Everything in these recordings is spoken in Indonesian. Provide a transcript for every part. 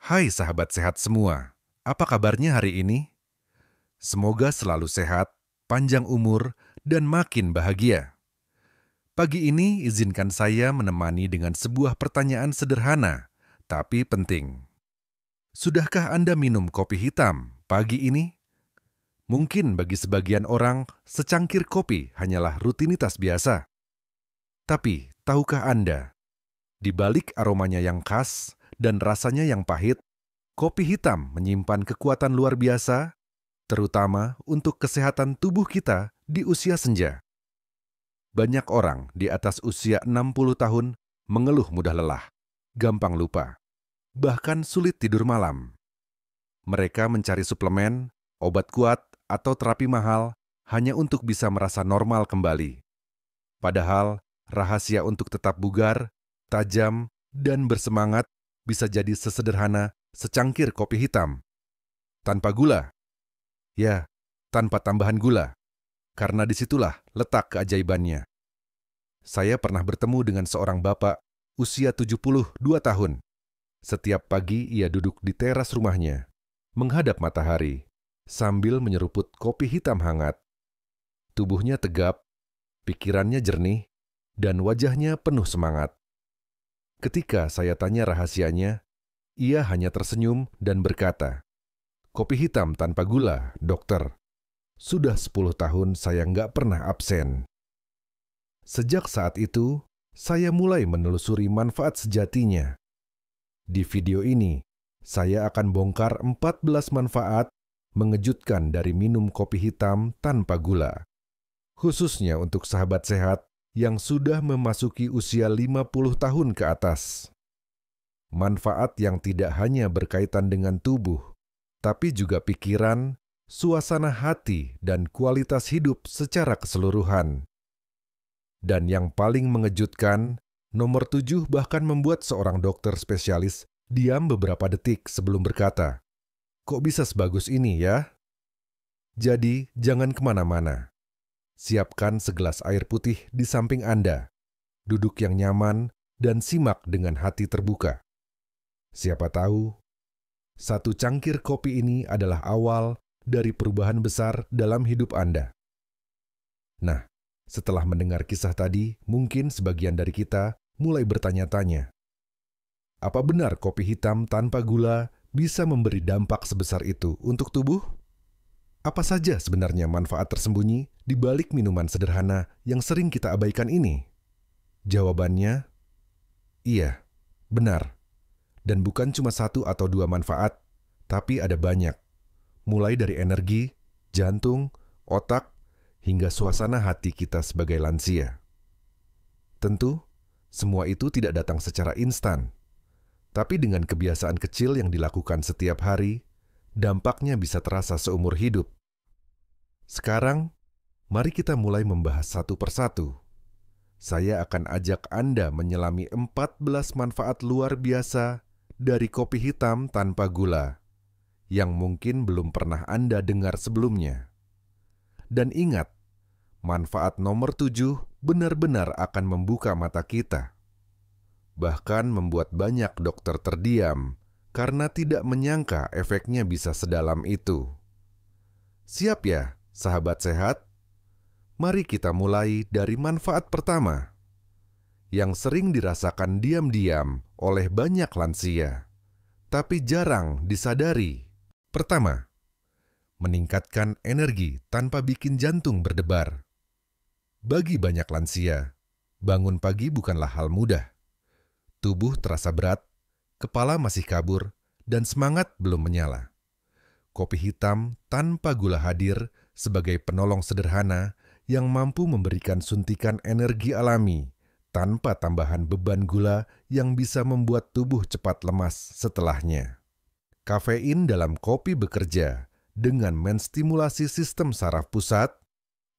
Hai sahabat sehat semua, apa kabarnya hari ini? Semoga selalu sehat, panjang umur, dan makin bahagia. Pagi ini izinkan saya menemani dengan sebuah pertanyaan sederhana, tapi penting. Sudahkah Anda minum kopi hitam pagi ini? Mungkin bagi sebagian orang, secangkir kopi hanyalah rutinitas biasa. Tapi, tahukah Anda, di balik aromanya yang khas dan rasanya yang pahit, kopi hitam menyimpan kekuatan luar biasa, terutama untuk kesehatan tubuh kita di usia senja. Banyak orang di atas usia 60 tahun mengeluh mudah lelah, gampang lupa, bahkan sulit tidur malam. Mereka mencari suplemen, obat kuat, atau terapi mahal hanya untuk bisa merasa normal kembali. Padahal, rahasia untuk tetap bugar, tajam, dan bersemangat bisa jadi sesederhana secangkir kopi hitam. Tanpa gula. Ya, tanpa tambahan gula. Karena disitulah letak keajaibannya. Saya pernah bertemu dengan seorang bapak usia 72 tahun. Setiap pagi ia duduk di teras rumahnya, menghadap matahari, sambil menyeruput kopi hitam hangat. Tubuhnya tegap, pikirannya jernih, dan wajahnya penuh semangat. Ketika saya tanya rahasianya, ia hanya tersenyum dan berkata, "Kopi hitam tanpa gula, dokter. Sudah 10 tahun saya nggak pernah absen." Sejak saat itu, saya mulai menelusuri manfaat sejatinya. Di video ini, saya akan bongkar 14 manfaat mengejutkan dari minum kopi hitam tanpa gula. Khususnya untuk sahabat sehat yang sudah memasuki usia 50 tahun ke atas. Manfaat yang tidak hanya berkaitan dengan tubuh, tapi juga pikiran, suasana hati, dan kualitas hidup secara keseluruhan. Dan yang paling mengejutkan, nomor 7 bahkan membuat seorang dokter spesialis diam beberapa detik sebelum berkata, "Kok bisa sebagus ini ya?" Jadi, jangan kemana-mana. Siapkan segelas air putih di samping Anda, duduk yang nyaman, dan simak dengan hati terbuka. Siapa tahu, satu cangkir kopi ini adalah awal dari perubahan besar dalam hidup Anda. Nah, setelah mendengar kisah tadi, mungkin sebagian dari kita mulai bertanya-tanya, apa benar kopi hitam tanpa gula bisa memberi dampak sebesar itu untuk tubuh? Apa saja sebenarnya manfaat tersembunyi di balik minuman sederhana yang sering kita abaikan ini? Jawabannya, iya, benar. Dan bukan cuma satu atau dua manfaat, tapi ada banyak. Mulai dari energi, jantung, otak, hingga suasana hati kita sebagai lansia. Tentu, semua itu tidak datang secara instan. Tapi dengan kebiasaan kecil yang dilakukan setiap hari, dampaknya bisa terasa seumur hidup. Sekarang, mari kita mulai membahas satu persatu. Saya akan ajak Anda menyelami 14 manfaat luar biasa dari kopi hitam tanpa gula, yang mungkin belum pernah Anda dengar sebelumnya. Dan ingat, manfaat nomor 7 benar-benar akan membuka mata kita. Bahkan membuat banyak dokter terdiam karena tidak menyangka efeknya bisa sedalam itu. Siap ya, sahabat sehat? Mari kita mulai dari manfaat pertama, yang sering dirasakan diam-diam oleh banyak lansia, tapi jarang disadari. Pertama, meningkatkan energi tanpa bikin jantung berdebar. Bagi banyak lansia, bangun pagi bukanlah hal mudah. Tubuh terasa berat, kepala masih kabur, dan semangat belum menyala. Kopi hitam tanpa gula hadir sebagai penolong sederhana yang mampu memberikan suntikan energi alami tanpa tambahan beban gula yang bisa membuat tubuh cepat lemas setelahnya. Kafein dalam kopi bekerja dengan menstimulasi sistem saraf pusat,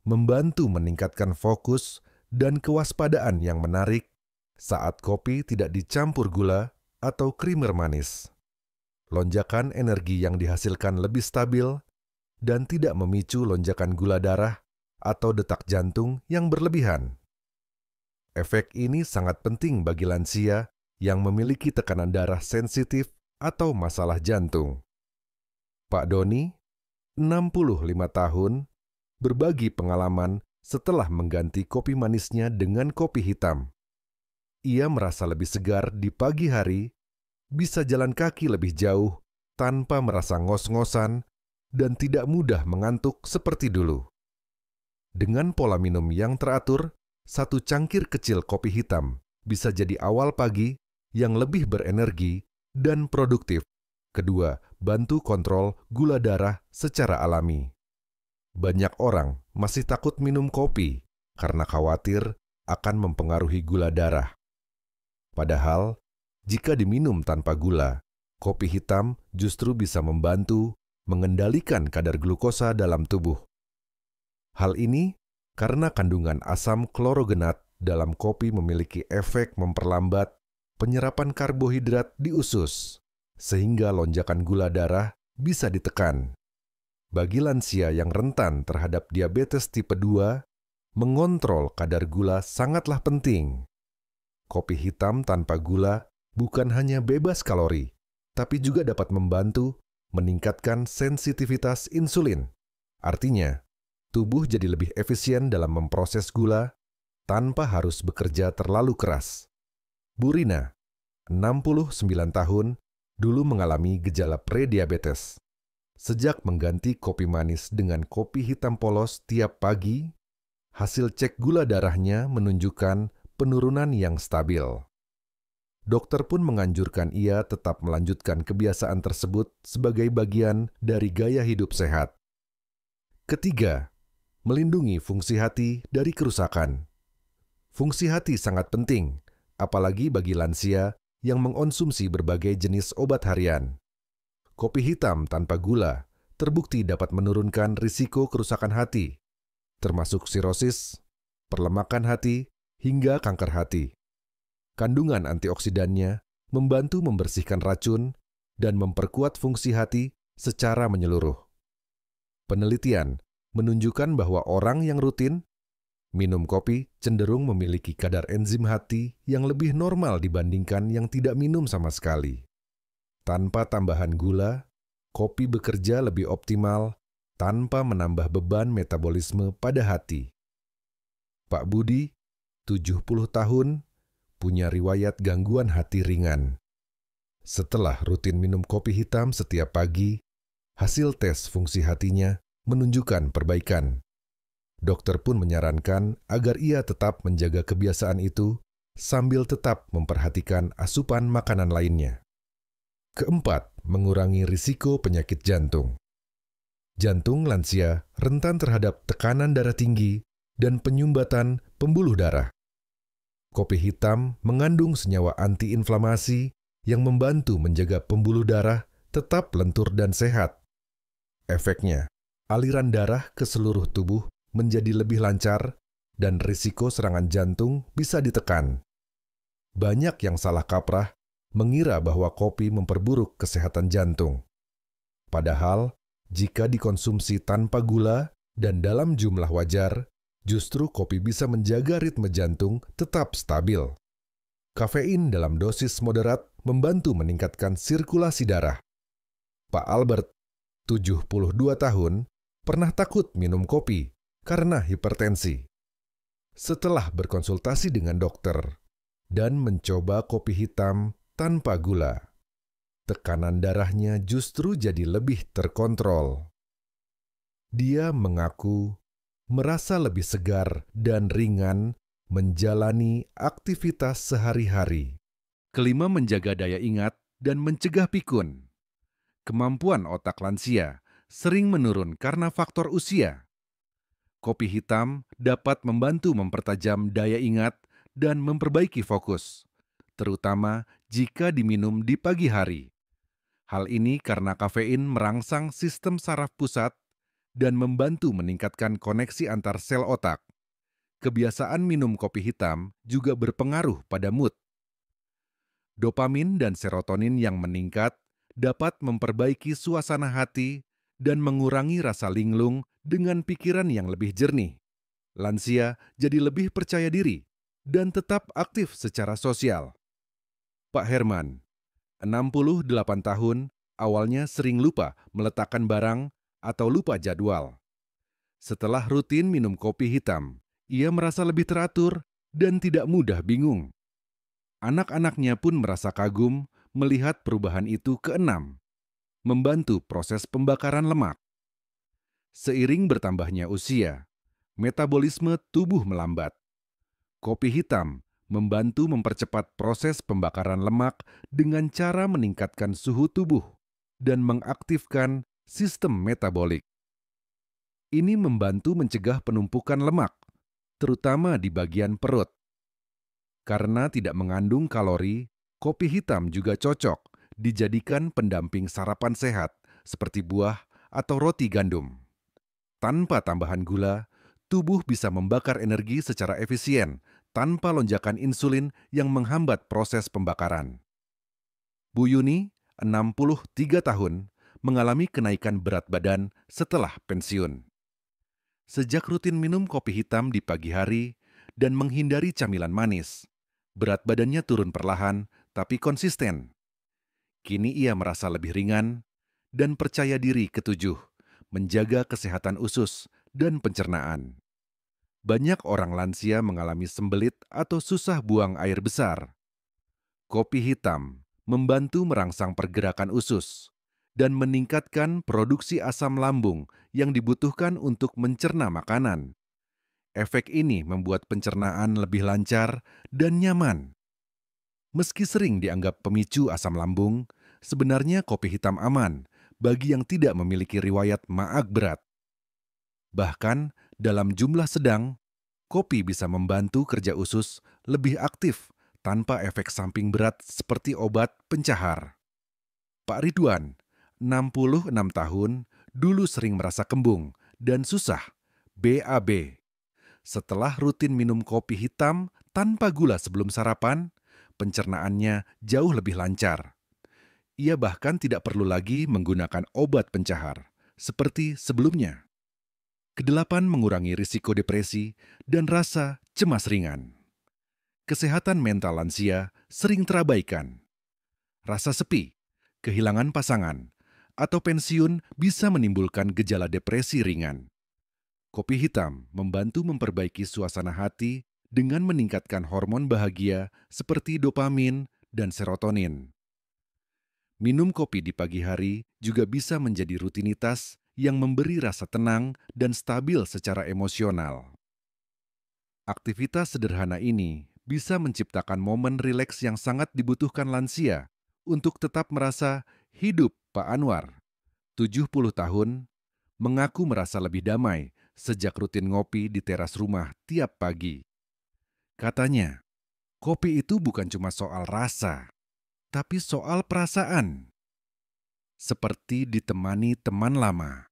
membantu meningkatkan fokus dan kewaspadaan yang menarik saat kopi tidak dicampur gula atau krimer manis. Lonjakan energi yang dihasilkan lebih stabil dan tidak memicu lonjakan gula darah atau detak jantung yang berlebihan. Efek ini sangat penting bagi lansia yang memiliki tekanan darah sensitif atau masalah jantung. Pak Doni, 65 tahun, berbagi pengalaman setelah mengganti kopi manisnya dengan kopi hitam. Ia merasa lebih segar di pagi hari, bisa jalan kaki lebih jauh tanpa merasa ngos-ngosan, dan tidak mudah mengantuk seperti dulu. Dengan pola minum yang teratur, 1 cangkir kecil kopi hitam bisa jadi awal pagi yang lebih berenergi dan produktif. Kedua, bantu kontrol gula darah secara alami. Banyak orang masih takut minum kopi karena khawatir akan mempengaruhi gula darah. Padahal, jika diminum tanpa gula, kopi hitam justru bisa membantu mengendalikan kadar glukosa dalam tubuh. Hal ini karena kandungan asam klorogenat dalam kopi memiliki efek memperlambat penyerapan karbohidrat di usus, sehingga lonjakan gula darah bisa ditekan. Bagi lansia yang rentan terhadap diabetes tipe 2, mengontrol kadar gula sangatlah penting. Kopi hitam tanpa gula bukan hanya bebas kalori, tapi juga dapat membantu meningkatkan sensitivitas insulin. Artinya, tubuh jadi lebih efisien dalam memproses gula tanpa harus bekerja terlalu keras. Bu Rina, 69 tahun, dulu mengalami gejala prediabetes. Sejak mengganti kopi manis dengan kopi hitam polos tiap pagi, hasil cek gula darahnya menunjukkan penurunan yang stabil. Dokter pun menganjurkan ia tetap melanjutkan kebiasaan tersebut sebagai bagian dari gaya hidup sehat. Ketiga, melindungi fungsi hati dari kerusakan. Fungsi hati sangat penting, apalagi bagi lansia yang mengonsumsi berbagai jenis obat harian. Kopi hitam tanpa gula terbukti dapat menurunkan risiko kerusakan hati, termasuk sirosis, perlemakan hati, hingga kanker hati. Kandungan antioksidannya membantu membersihkan racun dan memperkuat fungsi hati secara menyeluruh. Penelitian menunjukkan bahwa orang yang rutin minum kopi cenderung memiliki kadar enzim hati yang lebih normal dibandingkan yang tidak minum sama sekali. Tanpa tambahan gula, kopi bekerja lebih optimal tanpa menambah beban metabolisme pada hati. Pak Budi, 70 tahun, punya riwayat gangguan hati ringan. Setelah rutin minum kopi hitam setiap pagi, hasil tes fungsi hatinya menunjukkan perbaikan. Dokter pun menyarankan agar ia tetap menjaga kebiasaan itu sambil tetap memperhatikan asupan makanan lainnya. Keempat, mengurangi risiko penyakit jantung. Jantung lansia rentan terhadap tekanan darah tinggi dan penyumbatan pembuluh darah. Kopi hitam mengandung senyawa antiinflamasi yang membantu menjaga pembuluh darah tetap lentur dan sehat. Efeknya, aliran darah ke seluruh tubuh menjadi lebih lancar dan risiko serangan jantung bisa ditekan. Banyak yang salah kaprah mengira bahwa kopi memperburuk kesehatan jantung. Padahal, jika dikonsumsi tanpa gula dan dalam jumlah wajar, justru kopi bisa menjaga ritme jantung tetap stabil. Kafein dalam dosis moderat membantu meningkatkan sirkulasi darah. Pak Albert, 72 tahun, pernah takut minum kopi karena hipertensi. Setelah berkonsultasi dengan dokter dan mencoba kopi hitam tanpa gula, tekanan darahnya justru jadi lebih terkontrol. Dia mengaku merasa lebih segar dan ringan menjalani aktivitas sehari-hari. Kelima, menjaga daya ingat dan mencegah pikun. Kemampuan otak lansia sering menurun karena faktor usia. Kopi hitam dapat membantu mempertajam daya ingat dan memperbaiki fokus, terutama jika diminum di pagi hari. Hal ini karena kafein merangsang sistem saraf pusat dan membantu meningkatkan koneksi antar sel otak. Kebiasaan minum kopi hitam juga berpengaruh pada mood. Dopamin dan serotonin yang meningkat dapat memperbaiki suasana hati dan mengurangi rasa linglung dengan pikiran yang lebih jernih. Lansia jadi lebih percaya diri dan tetap aktif secara sosial. Pak Herman, 68 tahun, awalnya sering lupa meletakkan barang atau lupa jadwal. Setelah rutin minum kopi hitam, ia merasa lebih teratur dan tidak mudah bingung. Anak-anaknya pun merasa kagum melihat perubahan itu. Keenam, membantu proses pembakaran lemak. Seiring bertambahnya usia, metabolisme tubuh melambat. Kopi hitam membantu mempercepat proses pembakaran lemak dengan cara meningkatkan suhu tubuh dan mengaktifkan sistem metabolik. Ini membantu mencegah penumpukan lemak, terutama di bagian perut. Karena tidak mengandung kalori, kopi hitam juga cocok dijadikan pendamping sarapan sehat seperti buah atau roti gandum. Tanpa tambahan gula, tubuh bisa membakar energi secara efisien tanpa lonjakan insulin yang menghambat proses pembakaran. Bu Yuni, 63 tahun, mengalami kenaikan berat badan setelah pensiun. Sejak rutin minum kopi hitam di pagi hari dan menghindari camilan manis, berat badannya turun perlahan tapi konsisten. Kini ia merasa lebih ringan dan percaya diri. Ketujuh, menjaga kesehatan usus dan pencernaan. Banyak orang lansia mengalami sembelit atau susah buang air besar. Kopi hitam membantu merangsang pergerakan usus dan meningkatkan produksi asam lambung yang dibutuhkan untuk mencerna makanan. Efek ini membuat pencernaan lebih lancar dan nyaman. Meski sering dianggap pemicu asam lambung, sebenarnya kopi hitam aman bagi yang tidak memiliki riwayat maag berat. Bahkan dalam jumlah sedang, kopi bisa membantu kerja usus lebih aktif tanpa efek samping berat seperti obat pencahar. Pak Ridwan, 66 tahun, dulu sering merasa kembung dan susah, BAB. Setelah rutin minum kopi hitam tanpa gula sebelum sarapan, pencernaannya jauh lebih lancar. Ia bahkan tidak perlu lagi menggunakan obat pencahar, seperti sebelumnya. Kedelapan, mengurangi risiko depresi dan rasa cemas ringan. Kesehatan mental lansia sering terabaikan. Rasa sepi, kehilangan pasangan, atau pensiun bisa menimbulkan gejala depresi ringan. Kopi hitam membantu memperbaiki suasana hati dengan meningkatkan hormon bahagia seperti dopamin dan serotonin. Minum kopi di pagi hari juga bisa menjadi rutinitas yang memberi rasa tenang dan stabil secara emosional. Aktivitas sederhana ini bisa menciptakan momen rileks yang sangat dibutuhkan lansia untuk tetap merasa hidup. Pak Anwar, 70 tahun, mengaku merasa lebih damai sejak rutin ngopi di teras rumah tiap pagi. Katanya, kopi itu bukan cuma soal rasa, tapi soal perasaan. Seperti ditemani teman lama.